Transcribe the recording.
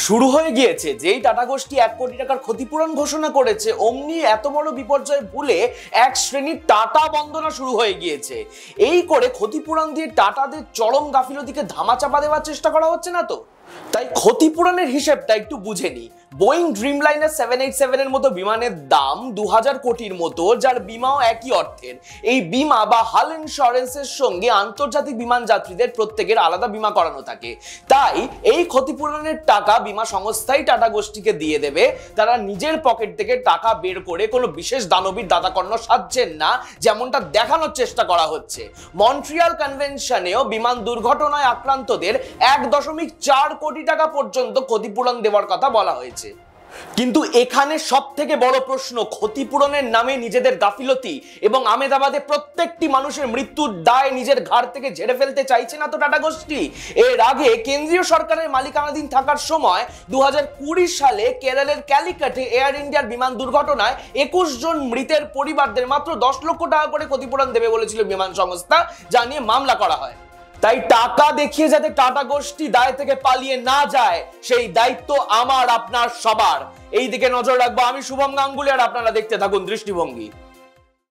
শুরু হয়ে গিয়েছে। যেই টাটা গোষ্ঠী 1 কোটি টাকার ক্ষতিপূরণ ঘোষণা করেছে, অমনি এত বড় বিপর্যয় ভুলে এক শ্রেণীর টাটা বন্দনা শুরু হয়ে গিয়েছে। এই করে ক্ষতিপূরণ দিয়ে টাটাদের চরম গাফিলতিকে ধামাচাপা দেওয়ার চেষ্টা করা হচ্ছে না তো? তাই ক্ষতিপূরণের হিসেবটা একটু বুঝে নি। বোয়িং ড্রিমলাইনার 787 এর মতো বিমানের দাম 2000 কোটির মতো, যার বিমাও একই অর্থের। এই বিমা বা হাল ইন্স্যুরেন্সের সঙ্গে আন্তর্জাতিক বিমান যাত্রীদের প্রত্যেকের আলাদা বিমা করানো থাকে। তাই এই ক্ষতিপূরণের টাকা বিমা সংস্থাই টাটা গোষ্ঠীকে দিয়ে দেবে। তারা নিজের পকেট থেকে টাকা বের করে কোনো বিশেষ দানবীর দাতাকর্ণ সাজছেন না, যেমনটা দেখানোর চেষ্টা করা হচ্ছে। মন্ট্রিয়াল কনভেনশনেও বিমান দুর্ঘটনায় আক্রান্তদের 1.4 কোটি টাকা পর্যন্ত ক্ষতিপূরণ দেওয়ার কথা বলা হয়েছে। কিন্তু এখানে সব থেকে বড় প্রশ্ন, ক্ষতিপূরণের নামে নিজেদের গাফিলতি এবং আমেদাবাদে প্রত্যেকটি মানুষের মৃত্যুর দায় নিজের ঘাড় থেকে ঝেড়ে ফেলতে চাইছে না তো টাটা গোষ্ঠী? এর আগে কেন্দ্রীয় সরকারের মালিকানাধীন থাকার সময় 2020 সালে কেরলের ক্যালিকাটে এয়ার ইন্ডিয়ার বিমান দুর্ঘটনায় 21 জন মৃতের পরিবারদের মাত্র 10 লক্ষ টাকা করে ক্ষতিপূরণ দেবে বলেছিল বিমান সংস্থা, যা নিয়ে মামলা করা হয়। তাই টাকা দেখিয়ে যাতে টাটা গোষ্ঠী দায় থেকে পালিয়ে না যায়, সেই দায়িত্ব আমার আপনার সবার। এই দিকে নজর রাখবো আমি, শুভম গাঙ্গুলি, আর আপনারা দেখতে থাকুন দৃষ্টিভঙ্গি।